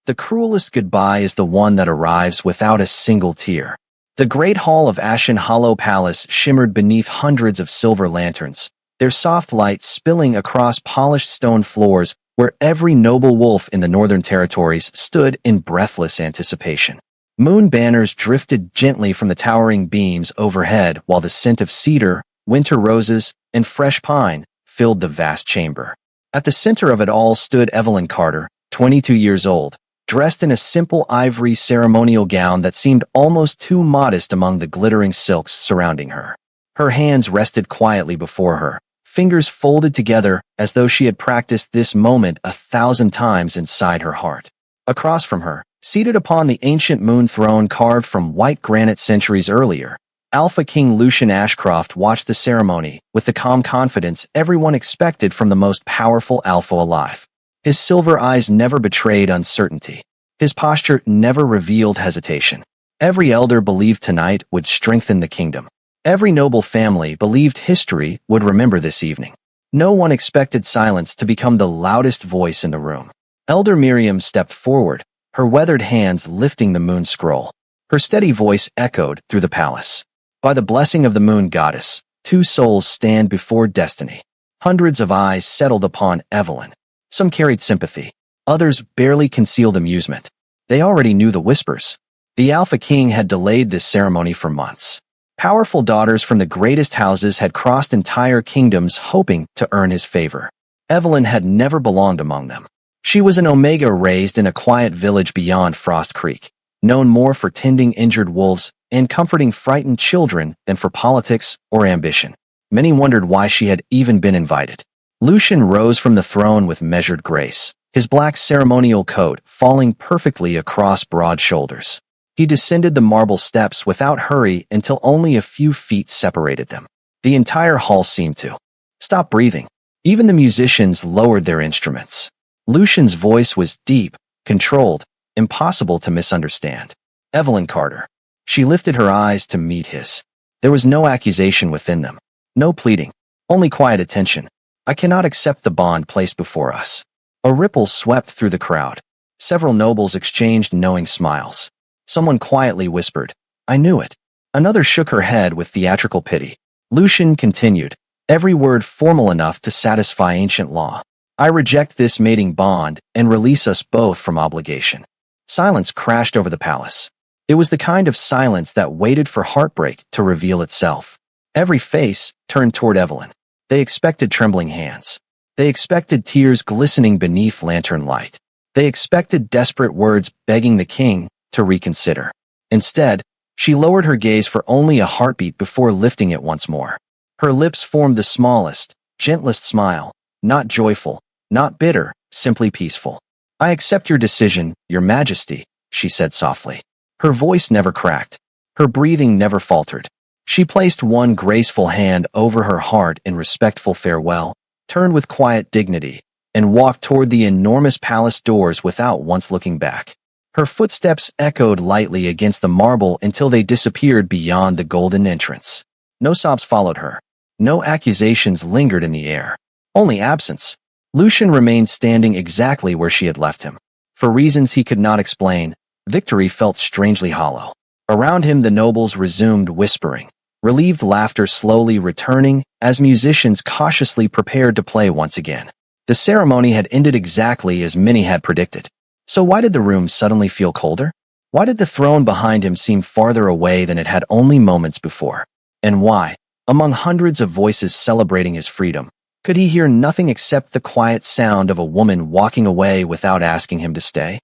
the cruelest goodbye is the one that arrives without a single tear. The great hall of Ashen Hollow Palace shimmered beneath hundreds of silver lanterns, their soft light spilling across polished stone floors where every noble wolf in the Northern Territories stood in breathless anticipation. Moon banners drifted gently from the towering beams overhead while the scent of cedar, winter roses, and fresh pine filled the vast chamber. At the center of it all stood Evelyn Carter, 22 years old, dressed in a simple ivory ceremonial gown that seemed almost too modest among the glittering silks surrounding her. Her hands rested quietly before her, fingers folded together as though she had practiced this moment 1,000 times inside her heart. Across from her, seated upon the ancient moon throne carved from white granite centuries earlier, Alpha King Lucian Ashcroft watched the ceremony with the calm confidence everyone expected from the most powerful alpha alive. His silver eyes never betrayed uncertainty. His posture never revealed hesitation. Every elder believed tonight would strengthen the kingdom. Every noble family believed history would remember this evening. No one expected silence to become the loudest voice in the room. Elder Miriam stepped forward, her weathered hands lifting the moon scroll. Her steady voice echoed through the palace. By the blessing of the moon goddess, two souls stand before destiny. Hundreds of eyes settled upon Evelyn. Some carried sympathy. Others barely concealed amusement. They already knew the whispers. The Alpha King had delayed this ceremony for months. Powerful daughters from the greatest houses had crossed entire kingdoms hoping to earn his favor. Evelyn had never belonged among them. She was an Omega raised in a quiet village beyond Frost Creek, known more for tending injured wolves and comforting frightened children than for politics or ambition. Many wondered why she had even been invited. Lucian rose from the throne with measured grace, his black ceremonial coat falling perfectly across broad shoulders. He descended the marble steps without hurry until only a few feet separated them. The entire hall seemed to stop breathing. Even the musicians lowered their instruments. Lucian's voice was deep, controlled, impossible to misunderstand. Evelyn Carter. She lifted her eyes to meet his. There was no accusation within them, no pleading, only quiet attention. I cannot accept the bond placed before us. A ripple swept through the crowd. Several nobles exchanged knowing smiles. Someone quietly whispered, I knew it. Another shook her head with theatrical pity. Lucian continued, every word formal enough to satisfy ancient law. I reject this mating bond and release us both from obligation. Silence crashed over the palace. It was the kind of silence that waited for heartbreak to reveal itself. Every face turned toward Evelyn. They expected trembling hands. They expected tears glistening beneath lantern light. They expected desperate words begging the king to reconsider. Instead, she lowered her gaze for only a heartbeat before lifting it once more. Her lips formed the smallest, gentlest smile, not joyful, not bitter, simply peaceful. I accept your decision, Your Majesty, she said softly. Her voice never cracked. Her breathing never faltered. She placed one graceful hand over her heart in respectful farewell, turned with quiet dignity, and walked toward the enormous palace doors without once looking back. Her footsteps echoed lightly against the marble until they disappeared beyond the golden entrance. No sobs followed her. No accusations lingered in the air. Only absence. Lucian remained standing exactly where she had left him. For reasons he could not explain, victory felt strangely hollow. Around him the nobles resumed whispering, relieved laughter slowly returning as musicians cautiously prepared to play once again. The ceremony had ended exactly as many had predicted. So why did the room suddenly feel colder? Why did the throne behind him seem farther away than it had only moments before? And why, among hundreds of voices celebrating his freedom, could he hear nothing except the quiet sound of a woman walking away without asking him to stay?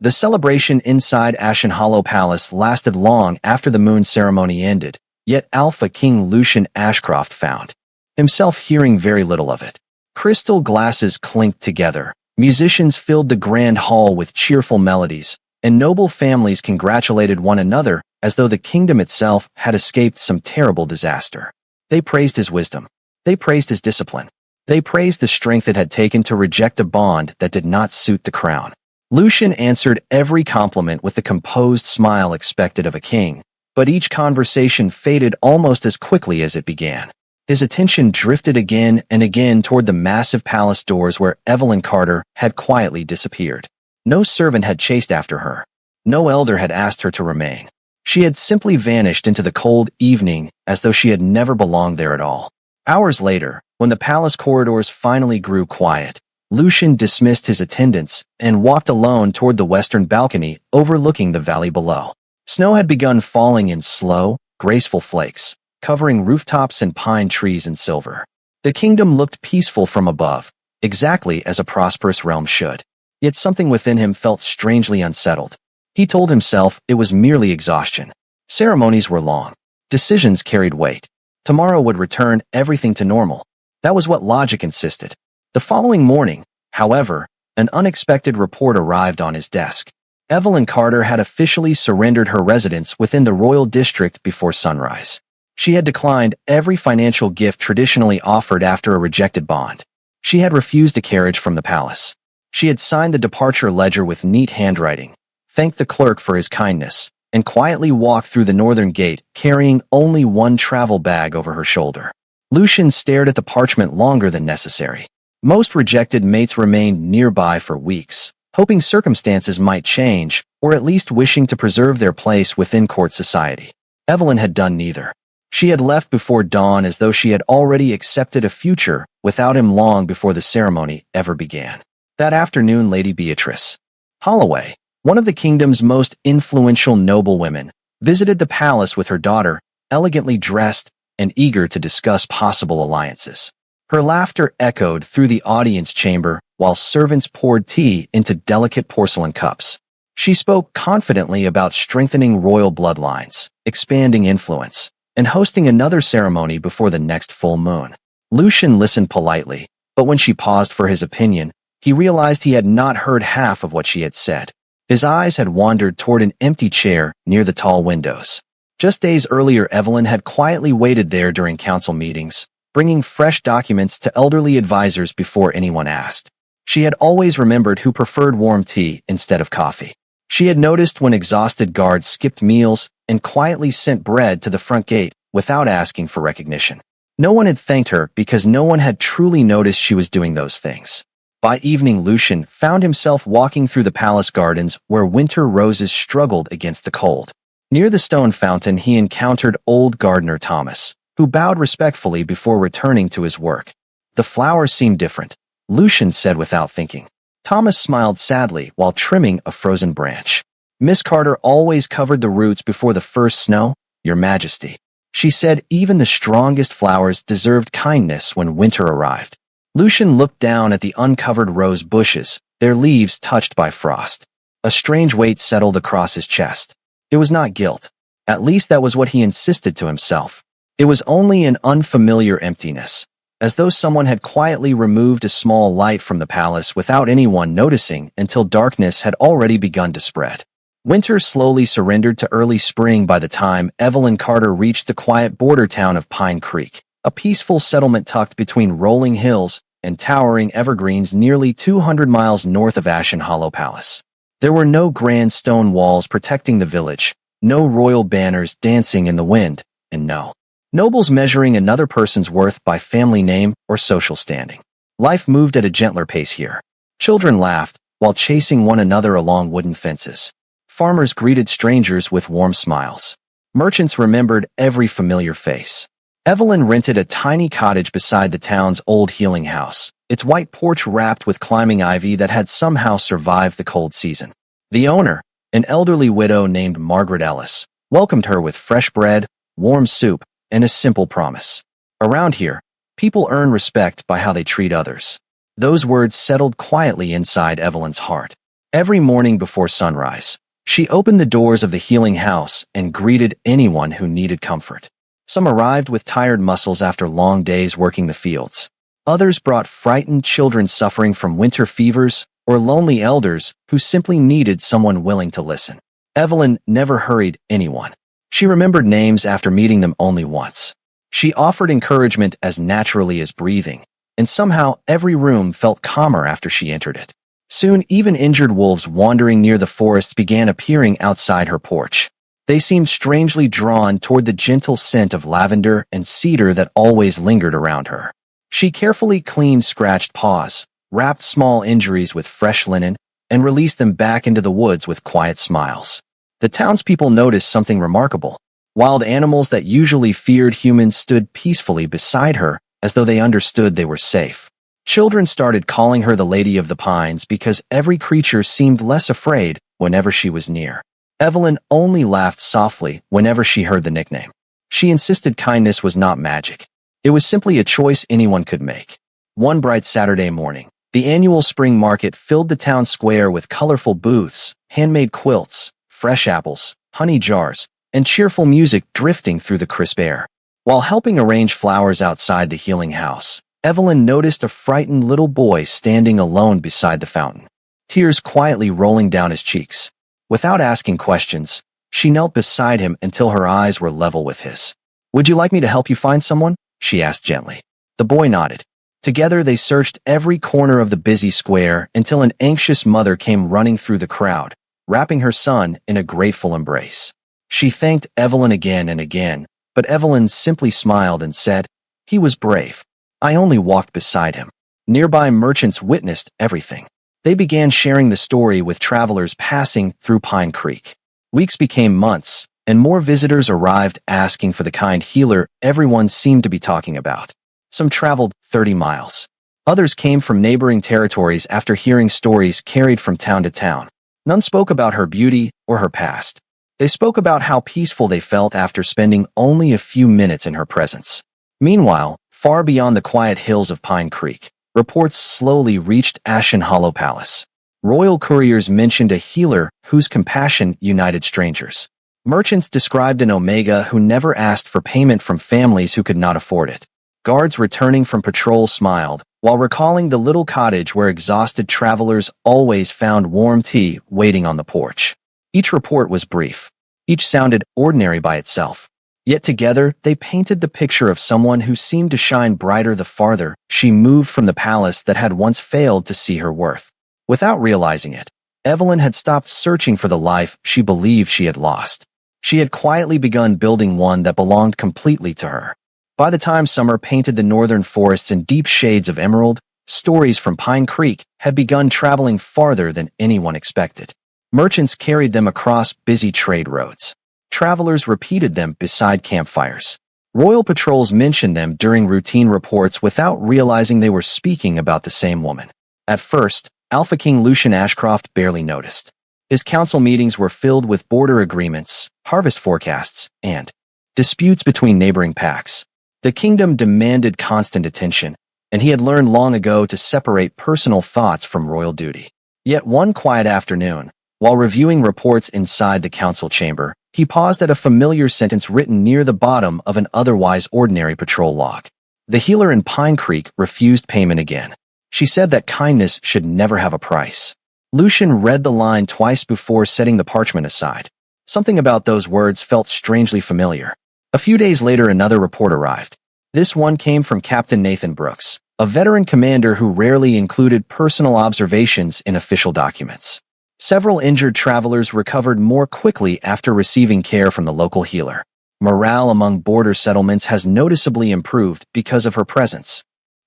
The celebration inside Ashen Hollow Palace lasted long after the moon ceremony ended, yet Alpha King Lucian Ashcroft found himself hearing very little of it. Crystal glasses clinked together, musicians filled the grand hall with cheerful melodies, and noble families congratulated one another as though the kingdom itself had escaped some terrible disaster. They praised his wisdom. They praised his discipline. They praised the strength it had taken to reject a bond that did not suit the crown. Lucian answered every compliment with the composed smile expected of a king, but each conversation faded almost as quickly as it began. His attention drifted again and again toward the massive palace doors where Evelyn Carter had quietly disappeared. No servant had chased after her. No elder had asked her to remain. She had simply vanished into the cold evening as though she had never belonged there at all. Hours later, when the palace corridors finally grew quiet, Lucian dismissed his attendants and walked alone toward the western balcony overlooking the valley below. Snow had begun falling in slow, graceful flakes, covering rooftops and pine trees in silver. The kingdom looked peaceful from above, exactly as a prosperous realm should. Yet something within him felt strangely unsettled. He told himself it was merely exhaustion. Ceremonies were long. Decisions carried weight. Tomorrow would return everything to normal. That was what logic insisted. The following morning, however, an unexpected report arrived on his desk. Evelyn Carter had officially surrendered her residence within the royal district before sunrise. She had declined every financial gift traditionally offered after a rejected bond. She had refused a carriage from the palace. She had signed the departure ledger with neat handwriting, thanked the clerk for his kindness, and quietly walked through the northern gate, carrying only one travel bag over her shoulder. Lucian stared at the parchment longer than necessary. Most rejected mates remained nearby for weeks, hoping circumstances might change, or at least wishing to preserve their place within court society. Evelyn had done neither. She had left before dawn as though she had already accepted a future without him long before the ceremony ever began. That afternoon, Lady Beatrice Holloway, one of the kingdom's most influential noblewomen, visited the palace with her daughter, elegantly dressed and eager to discuss possible alliances. Her laughter echoed through the audience chamber while servants poured tea into delicate porcelain cups. She spoke confidently about strengthening royal bloodlines, expanding influence, and hosting another ceremony before the next full moon. Lucian listened politely, but when she paused for his opinion, he realized he had not heard half of what she had said. His eyes had wandered toward an empty chair near the tall windows. Just days earlier, Evelyn had quietly waited there during council meetings, bringing fresh documents to elderly advisors before anyone asked. She had always remembered who preferred warm tea instead of coffee. She had noticed when exhausted guards skipped meals and quietly sent bread to the front gate without asking for recognition. No one had thanked her because no one had truly noticed she was doing those things. By evening, Lucian found himself walking through the palace gardens where winter roses struggled against the cold. Near the stone fountain, he encountered old gardener Thomas, who bowed respectfully before returning to his work. The flowers seemed different, Lucian said without thinking. Thomas smiled sadly while trimming a frozen branch. Miss Carter always covered the roots before the first snow, Your Majesty. She said even the strongest flowers deserved kindness when winter arrived. Lucian looked down at the uncovered rose bushes, their leaves touched by frost. A strange weight settled across his chest. It was not guilt. At least that was what he insisted to himself. It was only an unfamiliar emptiness, as though someone had quietly removed a small light from the palace without anyone noticing until darkness had already begun to spread. Winter slowly surrendered to early spring by the time Evelyn Carter reached the quiet border town of Pine Creek, a peaceful settlement tucked between rolling hills and towering evergreens nearly 200 miles north of Ashen Hollow Palace. There were no grand stone walls protecting the village, no royal banners dancing in the wind, and no nobles measuring another person's worth by family name or social standing. Life moved at a gentler pace here. Children laughed while chasing one another along wooden fences. Farmers greeted strangers with warm smiles. Merchants remembered every familiar face. Evelyn rented a tiny cottage beside the town's old healing house, its white porch wrapped with climbing ivy that had somehow survived the cold season. The owner, an elderly widow named Margaret Ellis, welcomed her with fresh bread, warm soup, and a simple promise. Around here, people earn respect by how they treat others. Those words settled quietly inside Evelyn's heart. Every morning before sunrise, she opened the doors of the healing house and greeted anyone who needed comfort. Some arrived with tired muscles after long days working the fields. Others brought frightened children suffering from winter fevers or lonely elders who simply needed someone willing to listen. Evelyn never hurried anyone. She remembered names after meeting them only once. She offered encouragement as naturally as breathing, and somehow every room felt calmer after she entered it. Soon, even injured wolves wandering near the forests began appearing outside her porch. They seemed strangely drawn toward the gentle scent of lavender and cedar that always lingered around her. She carefully cleaned scratched paws, wrapped small injuries with fresh linen, and released them back into the woods with quiet smiles. The townspeople noticed something remarkable. Wild animals that usually feared humans stood peacefully beside her, as though they understood they were safe. Children started calling her the Lady of the Pines because every creature seemed less afraid whenever she was near. Evelyn only laughed softly whenever she heard the nickname. She insisted kindness was not magic. It was simply a choice anyone could make. One bright Saturday morning, the annual spring market filled the town square with colorful booths, handmade quilts, fresh apples, honey jars, and cheerful music drifting through the crisp air. While helping arrange flowers outside the healing house, Evelyn noticed a frightened little boy standing alone beside the fountain, tears quietly rolling down his cheeks. Without asking questions, she knelt beside him until her eyes were level with his. "Would you like me to help you find someone?" she asked gently. The boy nodded. Together they searched every corner of the busy square until an anxious mother came running through the crowd, wrapping her son in a grateful embrace. She thanked Evelyn again and again, but Evelyn simply smiled and said, "He was brave. I only walked beside him." Nearby merchants witnessed everything. They began sharing the story with travelers passing through Pine Creek. Weeks became months, and more visitors arrived asking for the kind healer everyone seemed to be talking about. Some traveled 30 miles. Others came from neighboring territories after hearing stories carried from town to town. None spoke about her beauty or her past. They spoke about how peaceful they felt after spending only a few minutes in her presence. Meanwhile, far beyond the quiet hills of Pine Creek, reports slowly reached Ashen Hollow Palace. Royal couriers mentioned a healer whose compassion united strangers. Merchants described an Omega who never asked for payment from families who could not afford it. Guards returning from patrol smiled, while recalling the little cottage where exhausted travelers always found warm tea waiting on the porch. Each report was brief. Each sounded ordinary by itself. Yet together, they painted the picture of someone who seemed to shine brighter the farther she moved from the palace that had once failed to see her worth. Without realizing it, Evelyn had stopped searching for the life she believed she had lost. She had quietly begun building one that belonged completely to her. By the time summer painted the northern forests in deep shades of emerald, stories from Pine Creek had begun traveling farther than anyone expected. Merchants carried them across busy trade roads. Travelers repeated them beside campfires. Royal patrols mentioned them during routine reports without realizing they were speaking about the same woman. At first, Alpha King Lucian Ashcroft barely noticed. His council meetings were filled with border agreements, harvest forecasts, and disputes between neighboring packs. The kingdom demanded constant attention, and he had learned long ago to separate personal thoughts from royal duty. Yet one quiet afternoon, while reviewing reports inside the council chamber, he paused at a familiar sentence written near the bottom of an otherwise ordinary patrol log. The healer in Pine Creek refused payment again. She said that kindness should never have a price. Lucian read the line twice before setting the parchment aside. Something about those words felt strangely familiar. A few days later, another report arrived. This one came from Captain Nathan Brooks, a veteran commander who rarely included personal observations in official documents. Several injured travelers recovered more quickly after receiving care from the local healer. Morale among border settlements has noticeably improved because of her presence.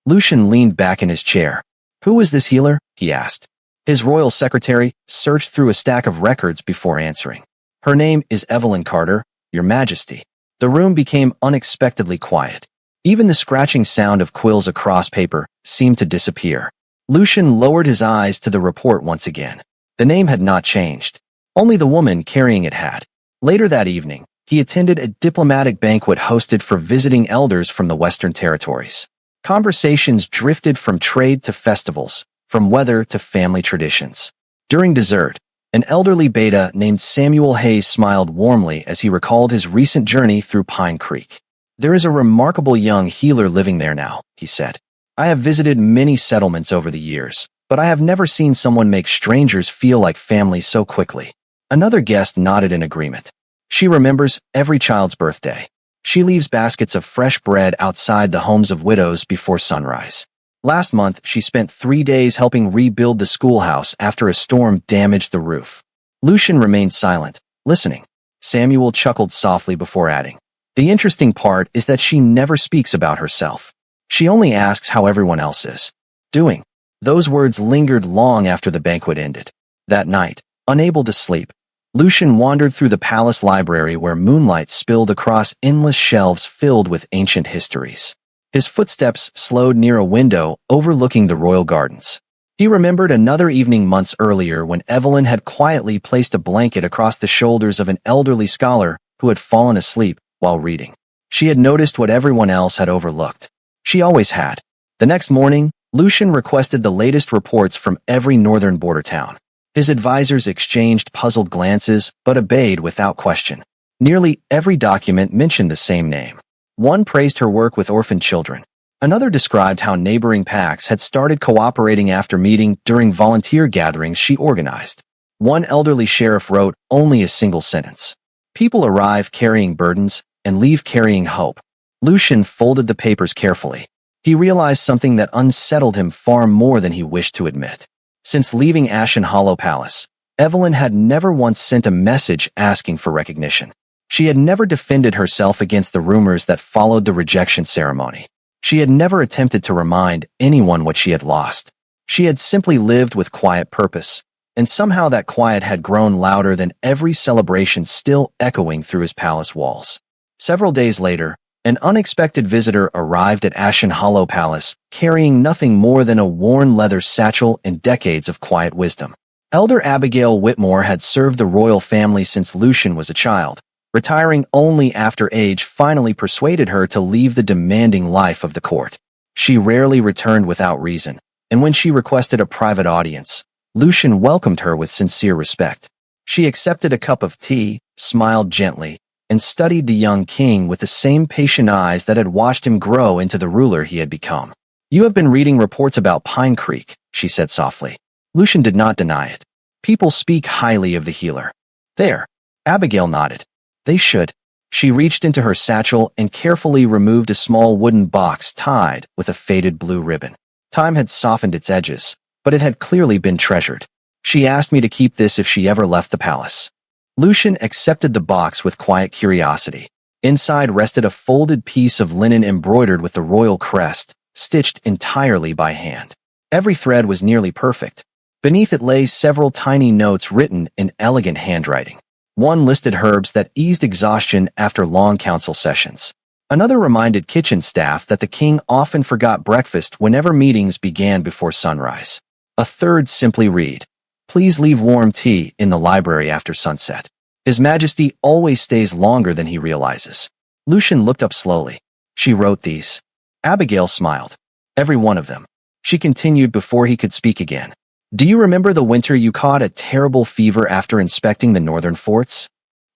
Lucian leaned back in his chair. "Who is this healer?" he asked. His royal secretary searched through a stack of records before answering. "Her name is Evelyn Carter, Your Majesty." The room became unexpectedly quiet. Even the scratching sound of quills across paper seemed to disappear. Lucian lowered his eyes to the report once again. The name had not changed. Only the woman carrying it had. Later that evening, he attended a diplomatic banquet hosted for visiting elders from the Western Territories. Conversations drifted from trade to festivals, from weather to family traditions. During dessert, an elderly beta named Samuel Hayes smiled warmly as he recalled his recent journey through Pine Creek. "There is a remarkable young healer living there now," he said. "I have visited many settlements over the years, but I have never seen someone make strangers feel like family so quickly." Another guest nodded in agreement. "She remembers every child's birthday. She leaves baskets of fresh bread outside the homes of widows before sunrise. Last month, she spent 3 days helping rebuild the schoolhouse after a storm damaged the roof." Lucian remained silent, listening. Samuel chuckled softly before adding, "The interesting part is that she never speaks about herself. She only asks how everyone else is doing." Those words lingered long after the banquet ended. That night, unable to sleep, Lucian wandered through the palace library where moonlight spilled across endless shelves filled with ancient histories. His footsteps slowed near a window overlooking the royal gardens. He remembered another evening months earlier when Evelyn had quietly placed a blanket across the shoulders of an elderly scholar who had fallen asleep while reading. She had noticed what everyone else had overlooked. She always had. The next morning, Lucian requested the latest reports from every northern border town. His advisors exchanged puzzled glances but obeyed without question. Nearly every document mentioned the same name. One praised her work with orphan children. Another described how neighboring packs had started cooperating after meeting during volunteer gatherings she organized. One elderly sheriff wrote only a single sentence. People arrive carrying burdens and leave carrying hope. Lucian folded the papers carefully. He realized something that unsettled him far more than he wished to admit. Since leaving Ashen Hollow Palace, Evelyn had never once sent a message asking for recognition. She had never defended herself against the rumors that followed the rejection ceremony. She had never attempted to remind anyone what she had lost. She had simply lived with quiet purpose, and somehow that quiet had grown louder than every celebration still echoing through his palace walls. Several days later, an unexpected visitor arrived at Ashen Hollow Palace, carrying nothing more than a worn leather satchel and decades of quiet wisdom. Elder Abigail Whitmore had served the royal family since Lucian was a child, retiring only after age finally persuaded her to leave the demanding life of the court. She rarely returned without reason, and when she requested a private audience, Lucian welcomed her with sincere respect. She accepted a cup of tea, smiled gently, and studied the young king with the same patient eyes that had watched him grow into the ruler he had become. "You have been reading reports about Pine Creek," she said softly. Lucian did not deny it. "People speak highly of the healer." "There." Abigail nodded. "They should." She reached into her satchel and carefully removed a small wooden box tied with a faded blue ribbon. Time had softened its edges, but it had clearly been treasured. "She asked me to keep this if she ever left the palace." Lucian accepted the box with quiet curiosity. Inside rested a folded piece of linen embroidered with the royal crest, stitched entirely by hand. Every thread was nearly perfect. Beneath it lay several tiny notes written in elegant handwriting. One listed herbs that eased exhaustion after long council sessions. Another reminded kitchen staff that the king often forgot breakfast whenever meetings began before sunrise. A third simply read, "Please leave warm tea in the library after sunset. His Majesty always stays longer than he realizes." Lucian looked up slowly. "She wrote these." Abigail smiled. "Every one of them." She continued before he could speak again. "Do you remember the winter you caught a terrible fever after inspecting the northern forts?"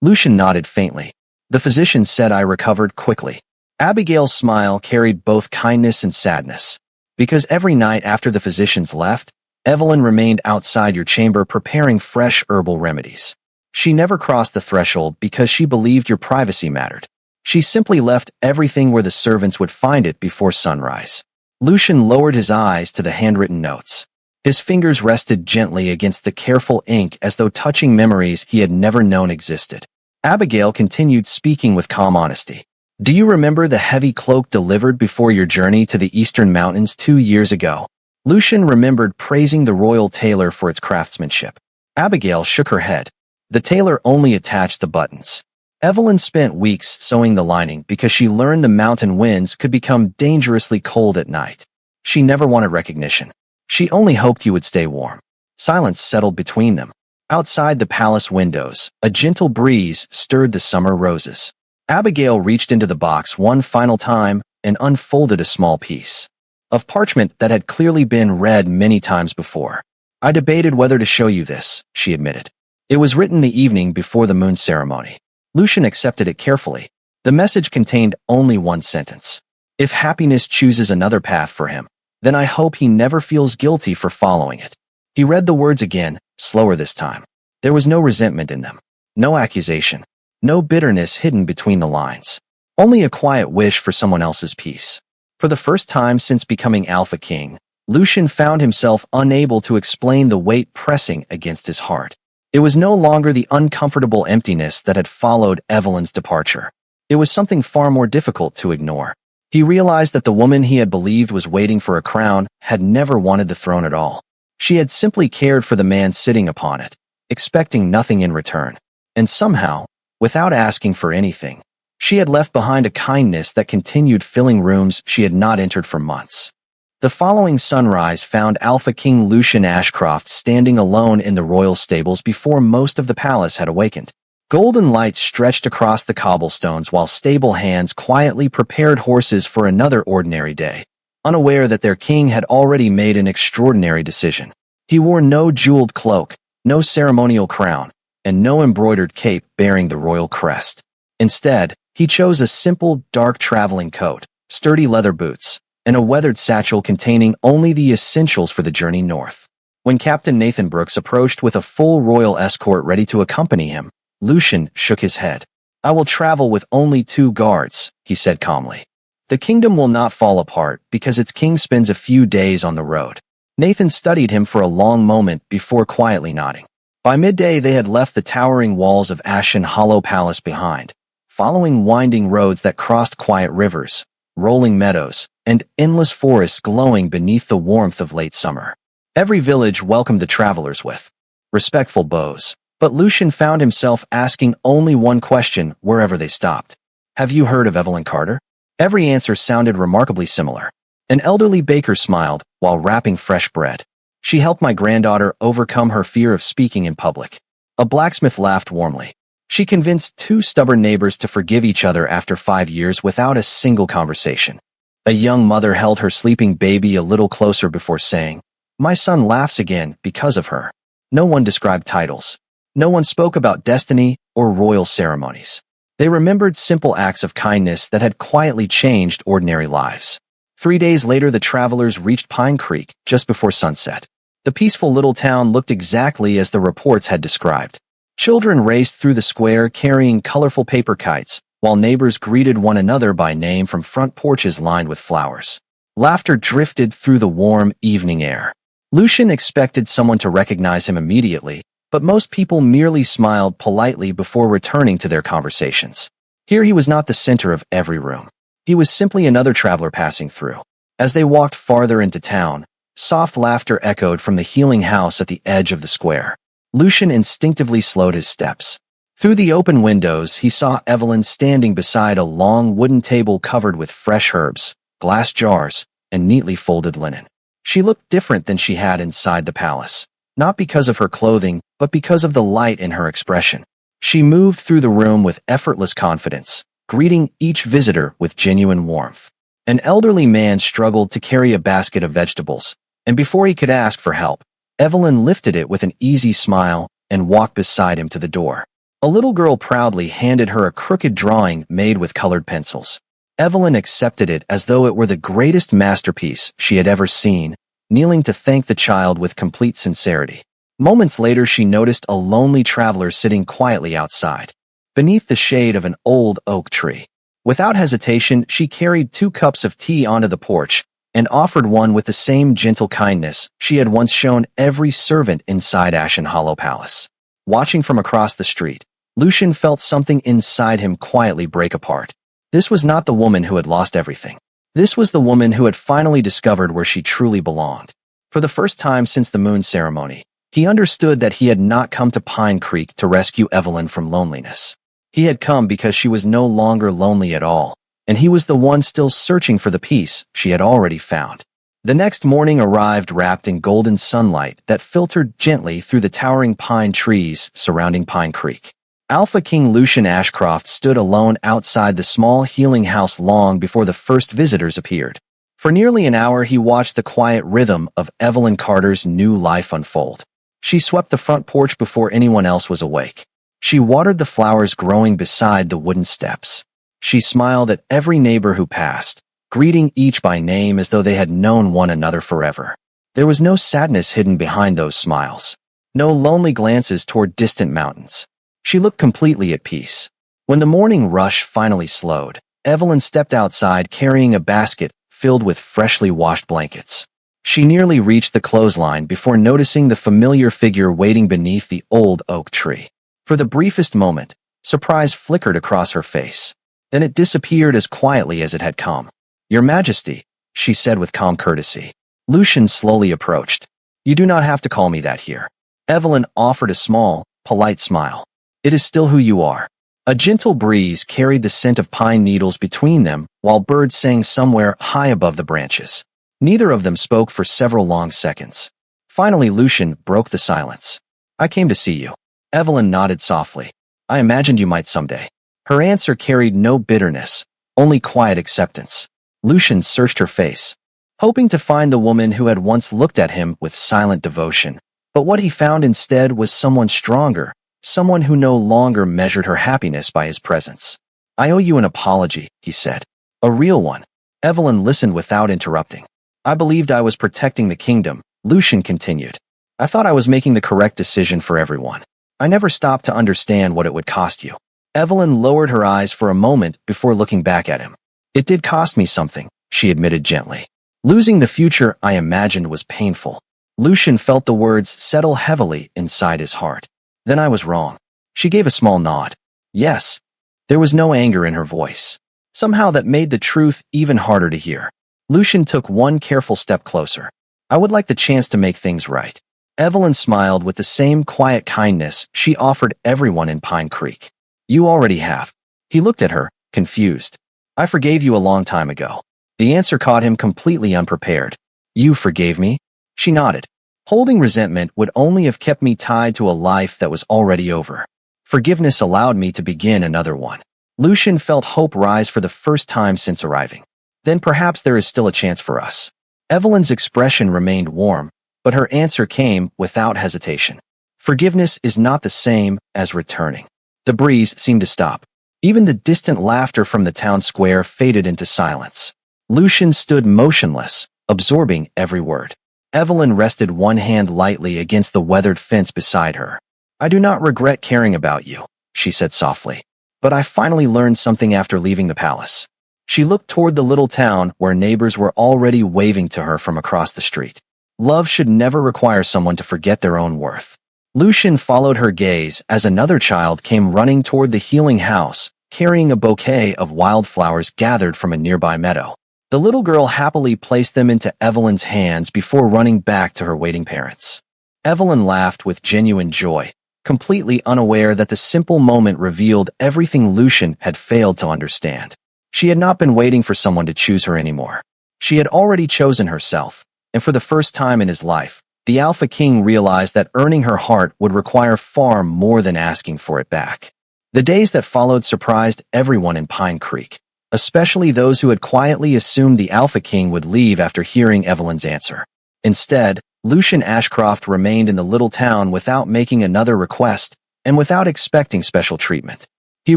Lucian nodded faintly. "The physician said I recovered quickly." Abigail's smile carried both kindness and sadness. "Because every night after the physicians left, Evelyn remained outside your chamber preparing fresh herbal remedies. She never crossed the threshold because she believed your privacy mattered. She simply left everything where the servants would find it before sunrise." Lucian lowered his eyes to the handwritten notes. His fingers rested gently against the careful ink as though touching memories he had never known existed. Abigail continued speaking with calm honesty. "Do you remember the heavy cloak delivered before your journey to the Eastern Mountains 2 years ago?" Lucian remembered praising the royal tailor for its craftsmanship. Abigail shook her head. "The tailor only attached the buttons. Evelyn spent weeks sewing the lining because she learned the mountain winds could become dangerously cold at night. She never wanted recognition. She only hoped you would stay warm." Silence settled between them. Outside the palace windows, a gentle breeze stirred the summer roses. Abigail reached into the box one final time and unfolded a small piece of parchment that had clearly been read many times before. "I debated whether to show you this," she admitted. "It was written the evening before the moon ceremony." Lucian accepted it carefully. The message contained only one sentence. "If happiness chooses another path for him, then I hope he never feels guilty for following it." He read the words again, slower this time. There was no resentment in them, no accusation, no bitterness hidden between the lines. Only a quiet wish for someone else's peace. For the first time since becoming Alpha King, Lucian found himself unable to explain the weight pressing against his heart. It was no longer the uncomfortable emptiness that had followed Evelyn's departure. It was something far more difficult to ignore. He realized that the woman he had believed was waiting for a crown had never wanted the throne at all. She had simply cared for the man sitting upon it, expecting nothing in return. And somehow, without asking for anything, she had left behind a kindness that continued filling rooms she had not entered for months. The following sunrise found Alpha King Lucian Ashcroft standing alone in the royal stables before most of the palace had awakened. Golden lights stretched across the cobblestones while stable hands quietly prepared horses for another ordinary day, unaware that their king had already made an extraordinary decision. He wore no jeweled cloak, no ceremonial crown, and no embroidered cape bearing the royal crest. Instead, he chose a simple, dark traveling coat, sturdy leather boots, and a weathered satchel containing only the essentials for the journey north. When Captain Nathan Brooks approached with a full royal escort ready to accompany him, Lucian shook his head. "I will travel with only 2 guards," he said calmly. "The kingdom will not fall apart because its king spends a few days on the road." Nathan studied him for a long moment before quietly nodding. By midday they had left the towering walls of Ashen Hollow Palace behind, following winding roads that crossed quiet rivers, rolling meadows, and endless forests glowing beneath the warmth of late summer. Every village welcomed the travelers with respectful bows, but Lucian found himself asking only one question wherever they stopped. "Have you heard of Evelyn Carter?" Every answer sounded remarkably similar. An elderly baker smiled while wrapping fresh bread. "She helped my granddaughter overcome her fear of speaking in public." A blacksmith laughed warmly. "She convinced 2 stubborn neighbors to forgive each other after 5 years without a single conversation." A young mother held her sleeping baby a little closer before saying, "My son laughs again because of her." No one described titles. No one spoke about destiny or royal ceremonies. They remembered simple acts of kindness that had quietly changed ordinary lives. 3 days later, the travelers reached Pine Creek just before sunset. The peaceful little town looked exactly as the reports had described. Children raced through the square carrying colorful paper kites, while neighbors greeted one another by name from front porches lined with flowers. Laughter drifted through the warm evening air. Lucian expected someone to recognize him immediately, but most people merely smiled politely before returning to their conversations. Here he was not the center of every room. He was simply another traveler passing through. As they walked farther into town, soft laughter echoed from the healing house at the edge of the square. Lucian instinctively slowed his steps. Through the open windows, he saw Evelyn standing beside a long wooden table covered with fresh herbs, glass jars, and neatly folded linen. She looked different than she had inside the palace, not because of her clothing, but because of the light in her expression. She moved through the room with effortless confidence, greeting each visitor with genuine warmth. An elderly man struggled to carry a basket of vegetables, and before he could ask for help, Evelyn lifted it with an easy smile and walked beside him to the door. A little girl proudly handed her a crooked drawing made with colored pencils. Evelyn accepted it as though it were the greatest masterpiece she had ever seen, kneeling to thank the child with complete sincerity. Moments later, she noticed a lonely traveler sitting quietly outside, beneath the shade of an old oak tree. Without hesitation, she carried 2 cups of tea onto the porch and offered one with the same gentle kindness she had once shown every servant inside Ashen Hollow Palace. Watching from across the street, Lucian felt something inside him quietly break apart. This was not the woman who had lost everything. This was the woman who had finally discovered where she truly belonged. For the first time since the moon ceremony, he understood that he had not come to Pine Creek to rescue Evelyn from loneliness. He had come because she was no longer lonely at all, and he was the one still searching for the peace she had already found. The next morning arrived wrapped in golden sunlight that filtered gently through the towering pine trees surrounding Pine Creek. Alpha King Lucian Ashcroft stood alone outside the small healing house long before the first visitors appeared. For nearly an hour, he watched the quiet rhythm of Evelyn Carter's new life unfold. She swept the front porch before anyone else was awake. She watered the flowers growing beside the wooden steps. She smiled at every neighbor who passed, greeting each by name as though they had known one another forever. There was no sadness hidden behind those smiles, no lonely glances toward distant mountains. She looked completely at peace. When the morning rush finally slowed, Evelyn stepped outside carrying a basket filled with freshly washed blankets. She nearly reached the clothesline before noticing the familiar figure waiting beneath the old oak tree. For the briefest moment, surprise flickered across her face. Then it disappeared as quietly as it had come. "Your Majesty," she said with calm courtesy. Lucian slowly approached. You do not have to call me that here. Evelyn offered a small, polite smile. It is still who you are. A gentle breeze carried the scent of pine needles between them, while birds sang somewhere high above the branches. Neither of them spoke for several long seconds. Finally, Lucian broke the silence. I came to see you. Evelyn nodded softly. I imagined you might someday. Her answer carried no bitterness, only quiet acceptance. Lucian searched her face, hoping to find the woman who had once looked at him with silent devotion. But what he found instead was someone stronger, someone who no longer measured her happiness by his presence. I owe you an apology, he said. A real one. Evelyn listened without interrupting. I believed I was protecting the kingdom, Lucian continued. I thought I was making the correct decision for everyone. I never stopped to understand what it would cost you. Evelyn lowered her eyes for a moment before looking back at him. It did cost me something, she admitted gently. Losing the future I imagined was painful. Lucian felt the words settle heavily inside his heart. Then I was wrong. She gave a small nod. Yes. There was no anger in her voice. Somehow that made the truth even harder to hear. Lucian took one careful step closer. I would like the chance to make things right. Evelyn smiled with the same quiet kindness she offered everyone in Pine Creek. You already have. He looked at her, confused. I forgave you a long time ago. The answer caught him completely unprepared. You forgave me? She nodded. Holding resentment would only have kept me tied to a life that was already over. Forgiveness allowed me to begin another one. Lucian felt hope rise for the first time since arriving. Then perhaps there is still a chance for us. Evelyn's expression remained warm, but her answer came without hesitation. Forgiveness is not the same as returning. The breeze seemed to stop. Even the distant laughter from the town square faded into silence. Lucian stood motionless, absorbing every word. Evelyn rested one hand lightly against the weathered fence beside her. I do not regret caring about you, she said softly. But I finally learned something after leaving the palace. She looked toward the little town where neighbors were already waving to her from across the street. Love should never require someone to forget their own worth. Lucian followed her gaze as another child came running toward the healing house, carrying a bouquet of wildflowers gathered from a nearby meadow. The little girl happily placed them into Evelyn's hands before running back to her waiting parents. Evelyn laughed with genuine joy, completely unaware that the simple moment revealed everything Lucian had failed to understand. She had not been waiting for someone to choose her anymore. She had already chosen herself, and for the first time in his life, the Alpha King realized that earning her heart would require far more than asking for it back. The days that followed surprised everyone in Pine Creek, especially those who had quietly assumed the Alpha King would leave after hearing Evelyn's answer. Instead, Lucian Ashcroft remained in the little town without making another request and without expecting special treatment. He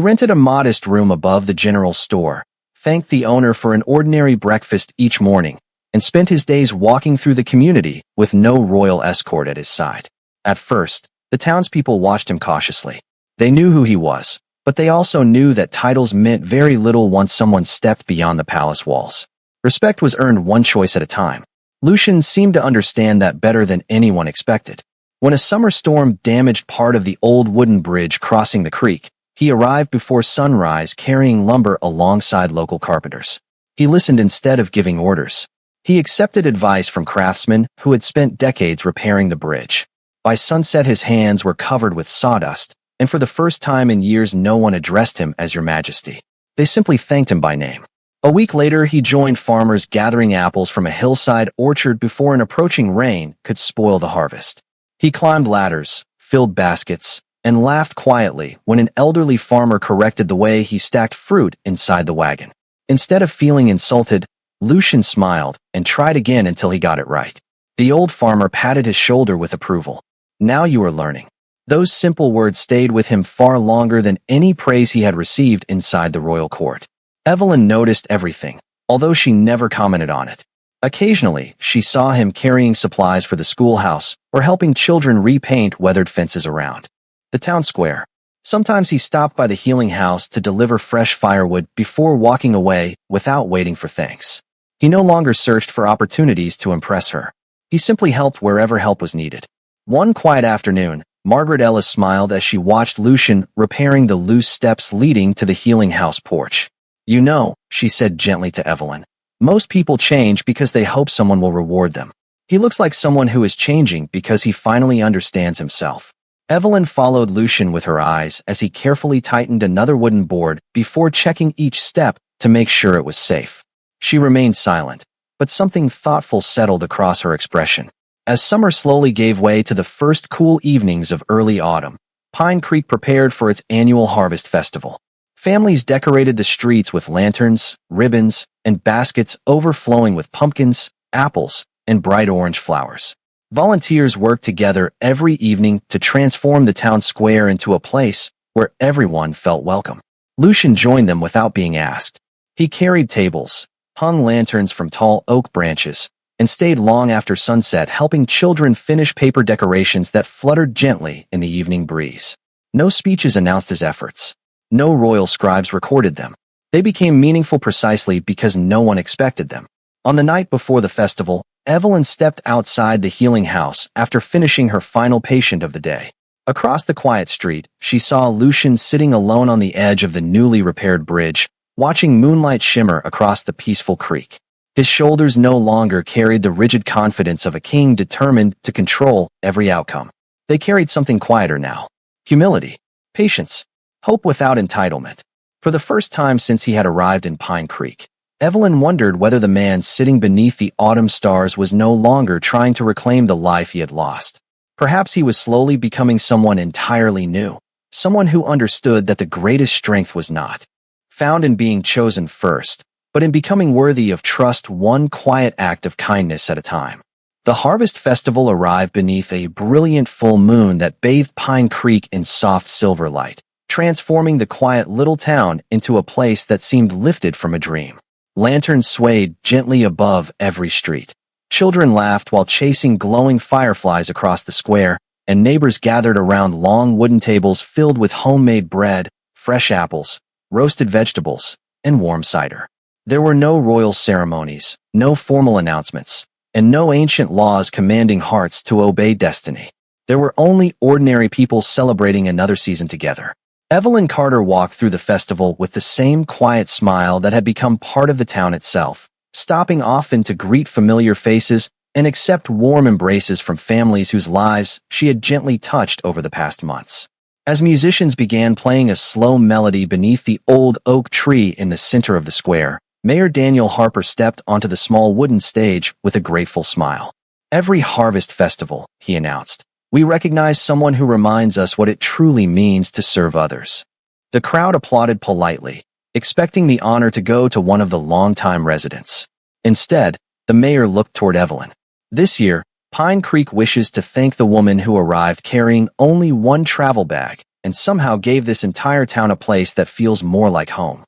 rented a modest room above the general store, thanked the owner for an ordinary breakfast each morning, and spent his days walking through the community with no royal escort at his side. At first, the townspeople watched him cautiously. They knew who he was, but they also knew that titles meant very little once someone stepped beyond the palace walls. Respect was earned one choice at a time. Lucian seemed to understand that better than anyone expected. When a summer storm damaged part of the old wooden bridge crossing the creek, he arrived before sunrise carrying lumber alongside local carpenters. He listened instead of giving orders. He accepted advice from craftsmen who had spent decades repairing the bridge. By sunset his hands were covered with sawdust, and for the first time in years no one addressed him as Your Majesty. They simply thanked him by name. A week later he joined farmers gathering apples from a hillside orchard before an approaching rain could spoil the harvest. He climbed ladders, filled baskets, and laughed quietly when an elderly farmer corrected the way he stacked fruit inside the wagon. Instead of feeling insulted, Lucian smiled and tried again until he got it right. The old farmer patted his shoulder with approval. Now you are learning. Those simple words stayed with him far longer than any praise he had received inside the royal court. Evelyn noticed everything, although she never commented on it. Occasionally, she saw him carrying supplies for the schoolhouse or helping children repaint weathered fences around the town square. Sometimes he stopped by the healing house to deliver fresh firewood before walking away without waiting for thanks. He no longer searched for opportunities to impress her. He simply helped wherever help was needed. One quiet afternoon, Margaret Ellis smiled as she watched Lucian repairing the loose steps leading to the healing house porch. You know, she said gently to Evelyn, most people change because they hope someone will reward them. He looks like someone who is changing because he finally understands himself. Evelyn followed Lucian with her eyes as he carefully tightened another wooden board before checking each step to make sure it was safe. She remained silent, but something thoughtful settled across her expression. As summer slowly gave way to the first cool evenings of early autumn, Pine Creek prepared for its annual harvest festival. Families decorated the streets with lanterns, ribbons, and baskets overflowing with pumpkins, apples, and bright orange flowers. Volunteers worked together every evening to transform the town square into a place where everyone felt welcome. Lucian joined them without being asked. He carried tables, hung lanterns from tall oak branches, and stayed long after sunset helping children finish paper decorations that fluttered gently in the evening breeze. No speeches announced his efforts. No royal scribes recorded them. They became meaningful precisely because no one expected them. On the night before the festival, Evelyn stepped outside the healing house after finishing her final patient of the day. Across the quiet street, she saw Lucian sitting alone on the edge of the newly repaired bridge, watching moonlight shimmer across the peaceful creek. His shoulders no longer carried the rigid confidence of a king determined to control every outcome. They carried something quieter now. Humility, patience, hope without entitlement. For the first time since he had arrived in Pine Creek, Evelyn wondered whether the man sitting beneath the autumn stars was no longer trying to reclaim the life he had lost. Perhaps he was slowly becoming someone entirely new, someone who understood that the greatest strength was not found in being chosen first, but in becoming worthy of trust one quiet act of kindness at a time. The harvest festival arrived beneath a brilliant full moon that bathed Pine Creek in soft silver light, transforming the quiet little town into a place that seemed lifted from a dream. Lanterns swayed gently above every street. Children laughed while chasing glowing fireflies across the square, and neighbors gathered around long wooden tables filled with homemade bread, fresh apples, roasted vegetables, and warm cider. There were no royal ceremonies, no formal announcements, and no ancient laws commanding hearts to obey destiny. There were only ordinary people celebrating another season together. Evelyn Carter walked through the festival with the same quiet smile that had become part of the town itself, stopping often to greet familiar faces and accept warm embraces from families whose lives she had gently touched over the past months. As musicians began playing a slow melody beneath the old oak tree in the center of the square, Mayor Daniel Harper stepped onto the small wooden stage with a grateful smile. "Every harvest festival," he announced, "we recognize someone who reminds us what it truly means to serve others." The crowd applauded politely, expecting the honor to go to one of the longtime residents. Instead, the mayor looked toward Evelyn. This year, Pine Creek wishes to thank the woman who arrived carrying only one travel bag and somehow gave this entire town a place that feels more like home.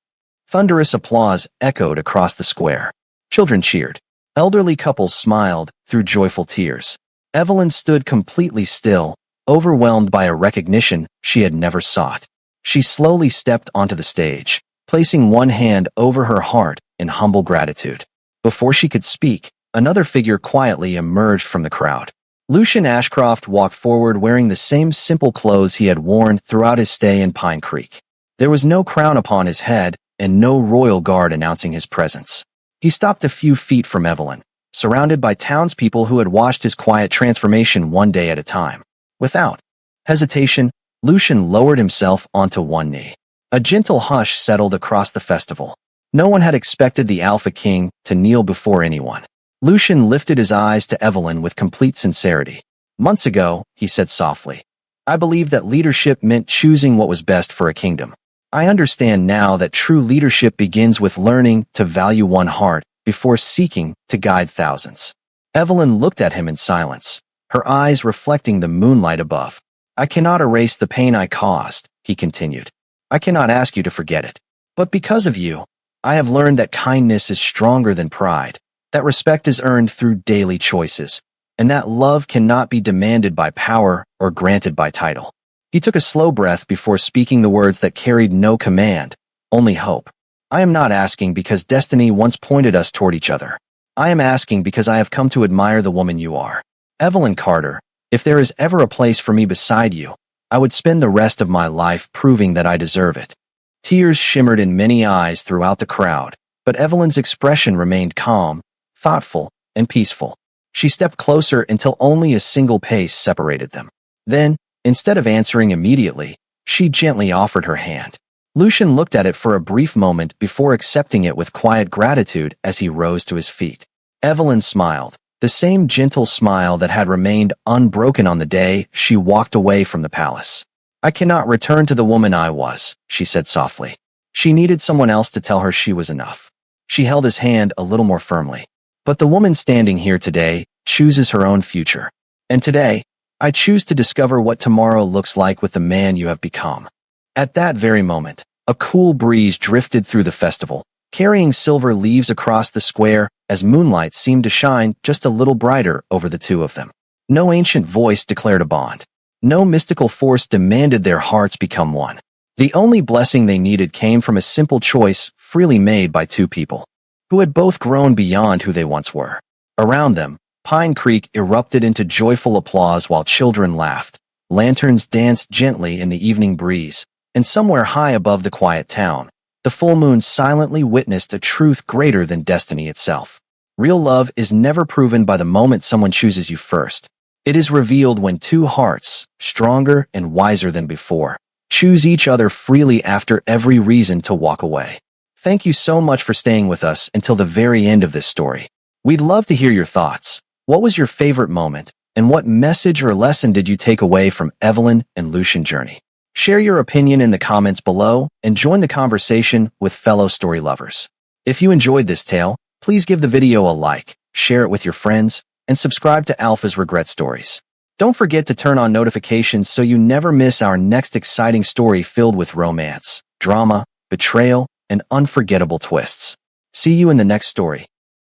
Thunderous applause echoed across the square. Children cheered. Elderly couples smiled through joyful tears. Evelyn stood completely still, overwhelmed by a recognition she had never sought. She slowly stepped onto the stage, placing one hand over her heart in humble gratitude. Before she could speak, another figure quietly emerged from the crowd. Lucian Ashcroft walked forward wearing the same simple clothes he had worn throughout his stay in Pine Creek. There was no crown upon his head and no royal guard announcing his presence. He stopped a few feet from Evelyn, surrounded by townspeople who had watched his quiet transformation one day at a time. Without hesitation, Lucian lowered himself onto one knee. A gentle hush settled across the festival. No one had expected the Alpha King to kneel before anyone. Lucian lifted his eyes to Evelyn with complete sincerity. "Months ago," he said softly, "I believed that leadership meant choosing what was best for a kingdom. I understand now that true leadership begins with learning to value one heart before seeking to guide thousands." Evelyn looked at him in silence, her eyes reflecting the moonlight above. "I cannot erase the pain I caused," he continued. "I cannot ask you to forget it. But because of you, I have learned that kindness is stronger than pride, that respect is earned through daily choices, and that love cannot be demanded by power or granted by title." He took a slow breath before speaking the words that carried no command, only hope. "I am not asking because destiny once pointed us toward each other. I am asking because I have come to admire the woman you are. Evelyn Carter, if there is ever a place for me beside you, I would spend the rest of my life proving that I deserve it." Tears shimmered in many eyes throughout the crowd, but Evelyn's expression remained calm, thoughtful, and peaceful. She stepped closer until only a single pace separated them. Then, instead of answering immediately, she gently offered her hand. Lucian looked at it for a brief moment before accepting it with quiet gratitude as he rose to his feet. Evelyn smiled, the same gentle smile that had remained unbroken on the day she walked away from the palace. "I cannot return to the woman I was," she said softly. She needed someone else to tell her she was enough. She held his hand a little more firmly. "But the woman standing here today chooses her own future. And today, I choose to discover what tomorrow looks like with the man you have become." At that very moment, a cool breeze drifted through the festival, carrying silver leaves across the square as moonlight seemed to shine just a little brighter over the two of them. No ancient voice declared a bond. No mystical force demanded their hearts become one. The only blessing they needed came from a simple choice freely made by two people who had both grown beyond who they once were. Around them, Pine Creek erupted into joyful applause while children laughed. Lanterns danced gently in the evening breeze, and somewhere high above the quiet town, the full moon silently witnessed a truth greater than destiny itself. Real love is never proven by the moment someone chooses you first. It is revealed when two hearts, stronger and wiser than before, choose each other freely after every reason to walk away. Thank you so much for staying with us until the very end of this story. We'd love to hear your thoughts. What was your favorite moment, and what message or lesson did you take away from Evelyn and Lucian journey? Share your opinion in the comments below and join the conversation with fellow story lovers. If you enjoyed this tale, please give the video a like, share it with your friends, and subscribe to Alpha's Regret Stories. Don't forget to turn on notifications so you never miss our next exciting story filled with romance, drama, betrayal, and unforgettable twists. See you in the next story.